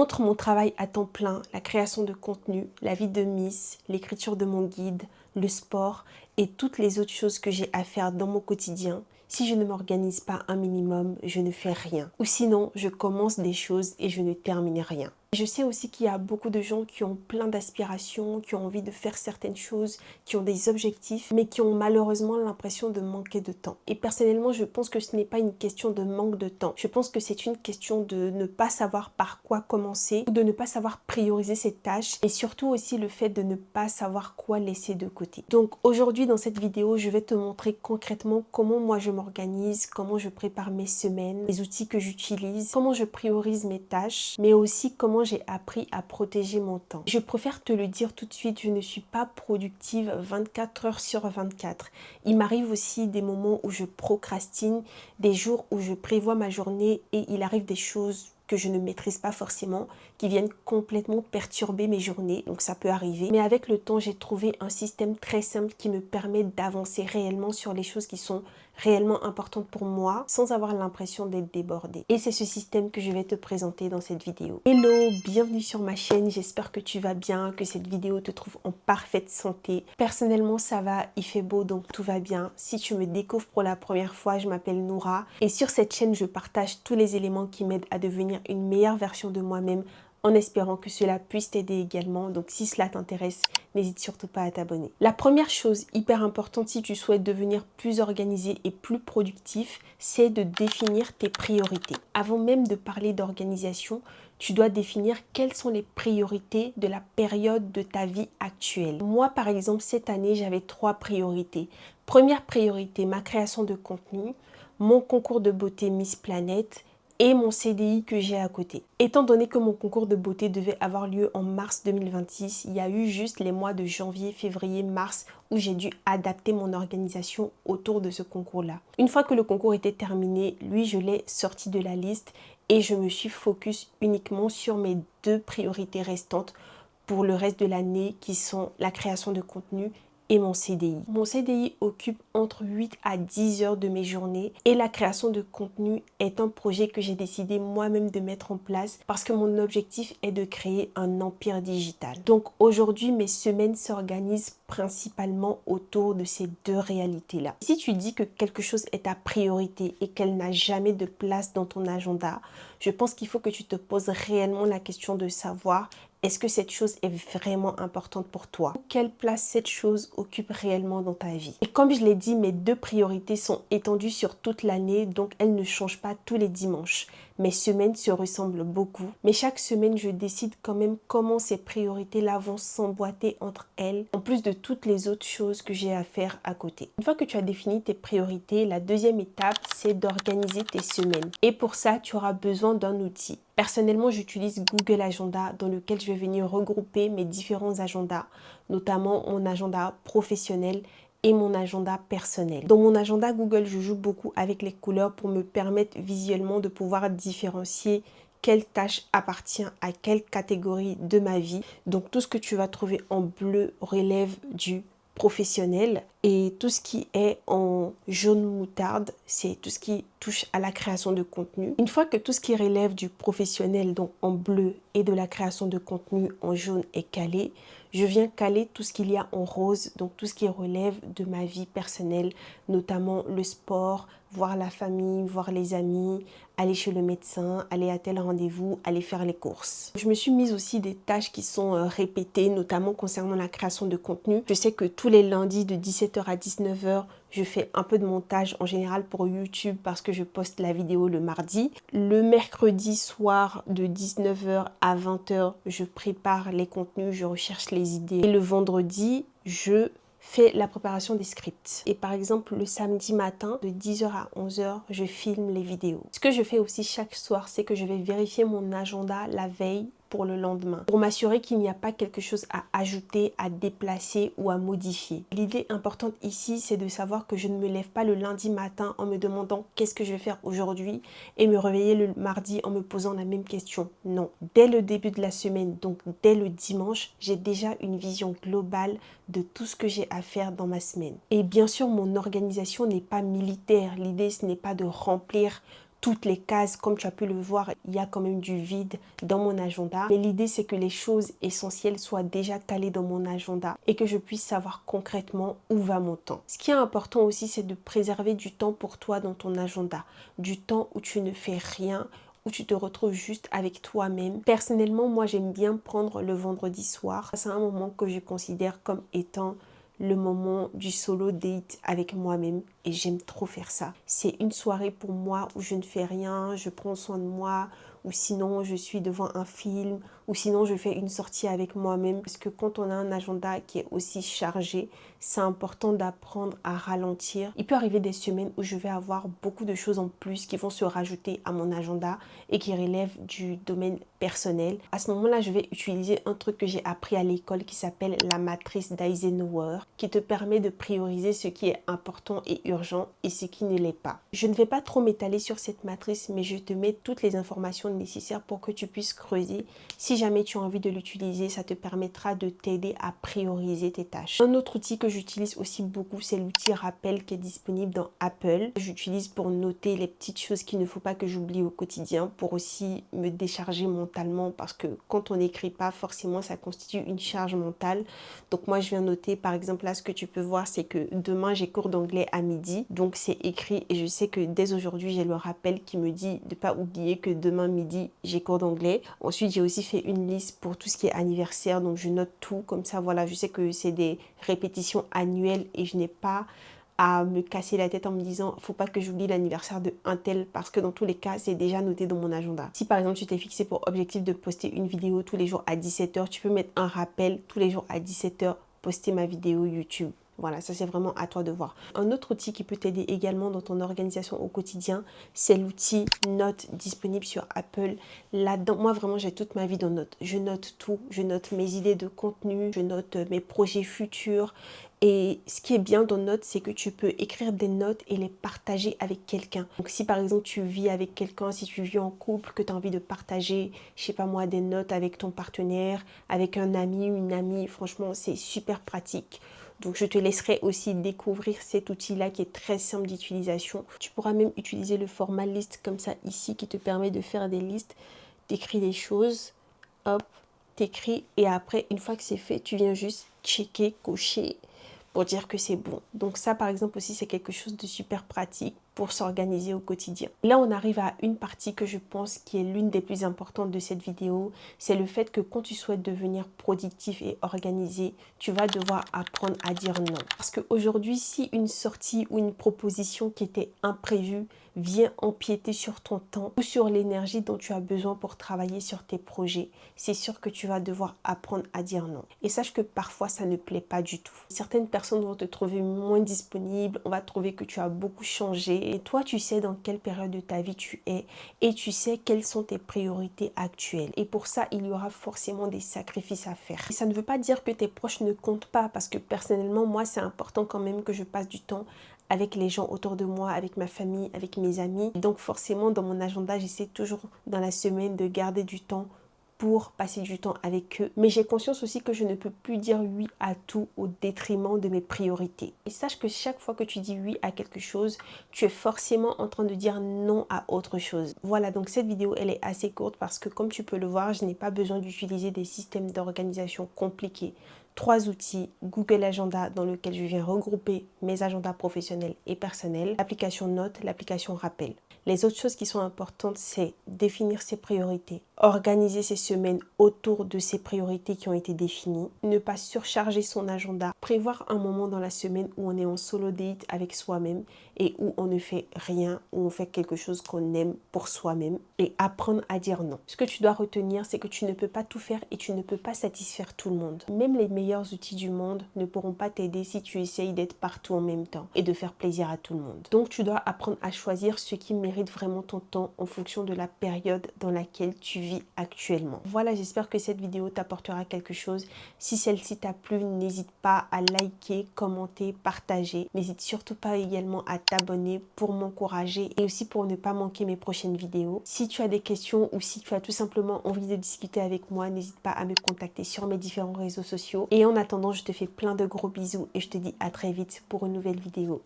Entre mon travail à temps plein, la création de contenu, la vie de Miss, l'écriture de mon guide, le sport et toutes les autres choses que j'ai à faire dans mon quotidien, si je ne m'organise pas un minimum, je ne fais rien. Ou sinon, je commence des choses et je ne termine rien. Je sais aussi qu'il y a beaucoup de gens qui ont plein d'aspirations, qui ont envie de faire certaines choses, qui ont des objectifs, mais qui ont malheureusement l'impression de manquer de temps. Et personnellement, je pense que ce n'est pas une question de manque de temps. Je pense que c'est une question de ne pas savoir par quoi commencer, ou de ne pas savoir prioriser ses tâches, et surtout aussi le fait de ne pas savoir quoi laisser de côté. Donc aujourd'hui, dans cette vidéo, je vais te montrer concrètement comment moi je m'organise, comment je prépare mes semaines, les outils que j'utilise, comment je priorise mes tâches, mais aussi comment j'ai appris à protéger mon temps. Je préfère te le dire tout de suite, je ne suis pas productive 24 heures sur 24. Il m'arrive aussi des moments où je procrastine, des jours où je prévois ma journée et il arrive des choses que je ne maîtrise pas forcément, qui viennent complètement perturber mes journées, donc ça peut arriver. Mais avec le temps, j'ai trouvé un système très simple qui me permet d'avancer réellement sur les choses qui sont réellement importantes pour moi, sans avoir l'impression d'être débordée. Et c'est ce système que je vais te présenter dans cette vidéo. Hello, bienvenue sur ma chaîne, j'espère que tu vas bien, que cette vidéo te trouve en parfaite santé. Personnellement, ça va, il fait beau, donc tout va bien. Si tu me découvres pour la première fois, je m'appelle Noura, et sur cette chaîne, je partage tous les éléments qui m'aident à devenir une meilleure version de moi-même, en espérant que cela puisse t'aider également. Donc si cela t'intéresse, n'hésite surtout pas à t'abonner. La première chose hyper importante si tu souhaites devenir plus organisé et plus productif, c'est de définir tes priorités. Avant même de parler d'organisation, tu dois définir quelles sont les priorités de la période de ta vie actuelle. Moi, par exemple, cette année, j'avais 3 priorités. Première priorité, ma création de contenu, mon concours de beauté Miss Planète et mon CDI que j'ai à côté. Étant donné que mon concours de beauté devait avoir lieu en mars 2026, il y a eu juste les mois de janvier, février, mars où j'ai dû adapter mon organisation autour de ce concours-là. Une fois que le concours était terminé, lui, je l'ai sorti de la liste et je me suis focus uniquement sur mes 2 priorités restantes pour le reste de l'année qui sont la création de contenu et mon CDI. Mon CDI occupe entre 8 à 10 heures de mes journées et la création de contenu est un projet que j'ai décidé moi-même de mettre en place parce que mon objectif est de créer un empire digital. Donc aujourd'hui, mes semaines s'organisent principalement autour de ces 2 réalités-là. Si tu dis que quelque chose est ta priorité et qu'elle n'a jamais de place dans ton agenda, je pense qu'il faut que tu te poses réellement la question de savoir est-ce que cette chose est vraiment importante pour toi? Quelle place cette chose occupe réellement dans ta vie? Et comme je l'ai dit, mes 2 priorités sont étendues sur toute l'année, donc elles ne changent pas tous les dimanches. Mes semaines se ressemblent beaucoup, mais chaque semaine, je décide quand même comment ces priorités-là vont s'emboîter entre elles, en plus de toutes les autres choses que j'ai à faire à côté. Une fois que tu as défini tes priorités, la deuxième étape, c'est d'organiser tes semaines. Et pour ça, tu auras besoin d'un outil. Personnellement, j'utilise Google Agenda dans lequel je vais venir regrouper mes différents agendas, notamment mon agenda professionnel et mon agenda personnel. Dans mon agenda Google, je joue beaucoup avec les couleurs pour me permettre visuellement de pouvoir différencier quelle tâche appartient à quelle catégorie de ma vie. Donc tout ce que tu vas trouver en bleu relève du professionnel et tout ce qui est en jaune moutarde, c'est tout ce qui touche à la création de contenu. Une fois que tout ce qui relève du professionnel, donc en bleu, et de la création de contenu en jaune est calé, je viens caler tout ce qu'il y a en rose, donc tout ce qui relève de ma vie personnelle, notamment le sport, voir la famille, voir les amis, aller chez le médecin, aller à tel rendez-vous, aller faire les courses. Je me suis mise aussi des tâches qui sont répétées, notamment concernant la création de contenu. Je sais que tous les lundis de 17 h à 19 h, je fais un peu de montage en général pour YouTube parce que je poste la vidéo le mardi. Le mercredi soir de 19 h à 20 h, je prépare les contenus, je recherche les idées. Et le vendredi, je fais la préparation des scripts. Et par exemple, le samedi matin, de 10 h à 11 h, je filme les vidéos. Ce que je fais aussi chaque soir, c'est que je vais vérifier mon agenda la veille pour le lendemain, pour m'assurer qu'il n'y a pas quelque chose à ajouter, à déplacer ou à modifier. L'idée importante ici, c'est de savoir que je ne me lève pas le lundi matin en me demandant qu'est-ce que je vais faire aujourd'hui et me réveiller le mardi en me posant la même question. Non. Dès le début de la semaine, donc dès le dimanche, j'ai déjà une vision globale de tout ce que j'ai à faire dans ma semaine. Et bien sûr, mon organisation n'est pas militaire. L'idée, ce n'est pas de remplir toutes les cases. Comme tu as pu le voir, il y a quand même du vide dans mon agenda. Mais l'idée, c'est que les choses essentielles soient déjà calées dans mon agenda et que je puisse savoir concrètement où va mon temps. Ce qui est important aussi, c'est de préserver du temps pour toi dans ton agenda. Du temps où tu ne fais rien, où tu te retrouves juste avec toi-même. Personnellement, moi, j'aime bien prendre le vendredi soir. C'est un moment que je considère comme étant le moment du solo date avec moi-même et j'aime trop faire ça. C'est une soirée pour moi où je ne fais rien, je prends soin de moi, ou sinon je suis devant un film, ou sinon je fais une sortie avec moi-même. Parce que quand on a un agenda qui est aussi chargé, c'est important d'apprendre à ralentir. Il peut arriver des semaines où je vais avoir beaucoup de choses en plus qui vont se rajouter à mon agenda et qui relèvent du domaine personnel. À ce moment-là, je vais utiliser un truc que j'ai appris à l'école qui s'appelle la matrice d'Eisenhower, qui te permet de prioriser ce qui est important et urgent et ce qui ne l'est pas. Je ne vais pas trop m'étaler sur cette matrice, mais je te mets toutes les informations nécessaires pour que tu puisses creuser. Si jamais tu as envie de l'utiliser, ça te permettra de t'aider à prioriser tes tâches. Un autre outil que j'utilise aussi beaucoup, c'est l'outil rappel qui est disponible dans Apple. J'utilise pour noter les petites choses qu'il ne faut pas que j'oublie au quotidien, pour aussi me décharger mentalement, parce que quand on n'écrit pas, forcément ça constitue une charge mentale. Donc moi je viens noter, par exemple là ce que tu peux voir, c'est que demain j'ai cours d'anglais à midi, donc c'est écrit et je sais que dès aujourd'hui j'ai le rappel qui me dit de ne pas oublier que demain midi j'ai cours d'anglais. Ensuite j'ai aussi fait une liste pour tout ce qui est anniversaire, donc je note tout comme ça, voilà, je sais que c'est des répétitions annuelles et je n'ai pas à me casser la tête en me disant faut pas que j'oublie l'anniversaire de un tel, parce que dans tous les cas c'est déjà noté dans mon agenda. Si par exemple tu t'es fixé pour objectif de poster une vidéo tous les jours à 17 h, tu peux mettre un rappel tous les jours à 17 h, poster ma vidéo YouTube. Voilà, ça c'est vraiment à toi de voir. Un autre outil qui peut t'aider également dans ton organisation au quotidien, c'est l'outil Notes disponible sur Apple. Là-dedans, moi vraiment j'ai toute ma vie dans Notes. Je note tout, je note mes idées de contenu, je note mes projets futurs. Et ce qui est bien dans Notes, c'est que tu peux écrire des notes et les partager avec quelqu'un. Donc si par exemple tu vis avec quelqu'un, si tu vis en couple, que tu as envie de partager, je sais pas moi, des notes avec ton partenaire, avec un ami, une amie, franchement c'est super pratique. Donc je te laisserai aussi découvrir cet outil-là qui est très simple d'utilisation. Tu pourras même utiliser le format liste comme ça ici qui te permet de faire des listes, d'écrire des choses, hop, t'écris et après une fois que c'est fait, tu viens juste checker, cocher pour dire que c'est bon. Donc ça par exemple aussi c'est quelque chose de super pratique pour s'organiser au quotidien. Là on arrive à une partie que je pense qui est l'une des plus importantes de cette vidéo, c'est le fait que quand tu souhaites devenir productif et organisé, tu vas devoir apprendre à dire non. Parce qu'aujourd'hui, si une sortie ou une proposition qui était imprévue vient empiéter sur ton temps ou sur l'énergie dont tu as besoin pour travailler sur tes projets, c'est sûr que tu vas devoir apprendre à dire non. Et sache que parfois ça ne plaît pas du tout. Certaines personnes vont te trouver moins disponible, on va trouver que tu as beaucoup changé et toi tu sais dans quelle période de ta vie tu es et tu sais quelles sont tes priorités actuelles. Et pour ça, il y aura forcément des sacrifices à faire. Et ça ne veut pas dire que tes proches ne comptent pas, parce que personnellement, moi, c'est important quand même que je passe du temps avec les gens autour de moi, avec ma famille, avec mes amis. Donc forcément, dans mon agenda, j'essaie toujours dans la semaine de garder du temps pour passer du temps avec eux. Mais j'ai conscience aussi que je ne peux plus dire oui à tout au détriment de mes priorités. Et sache que chaque fois que tu dis oui à quelque chose, tu es forcément en train de dire non à autre chose. Voilà, donc cette vidéo, elle est assez courte parce que comme tu peux le voir, je n'ai pas besoin d'utiliser des systèmes d'organisation compliqués. 3 outils, Google Agenda dans lequel je viens regrouper mes agendas professionnels et personnels, l'application Notes, l'application Rappel. Les autres choses qui sont importantes, c'est définir ses priorités, organiser ses semaines autour de ses priorités qui ont été définies, ne pas surcharger son agenda, prévoir un moment dans la semaine où on est en solo date avec soi-même et où on ne fait rien, où on fait quelque chose qu'on aime pour soi-même et apprendre à dire non. Ce que tu dois retenir, c'est que tu ne peux pas tout faire et tu ne peux pas satisfaire tout le monde. Même les meilleurs outils du monde ne pourront pas t'aider si tu essayes d'être partout en même temps et de faire plaisir à tout le monde. Donc tu dois apprendre à choisir ce qui mérite vraiment ton temps en fonction de la période dans laquelle tu vis actuellement. Voilà, j'espère que cette vidéo t'apportera quelque chose. Si celle-ci t'a plu, n'hésite pas à liker, commenter, partager. N'hésite surtout pas également à t'abonner pour m'encourager et aussi pour ne pas manquer mes prochaines vidéos. Si tu as des questions ou si tu as tout simplement envie de discuter avec moi, n'hésite pas à me contacter sur mes différents réseaux sociaux. Et en attendant, je te fais plein de gros bisous et je te dis à très vite pour une nouvelle vidéo.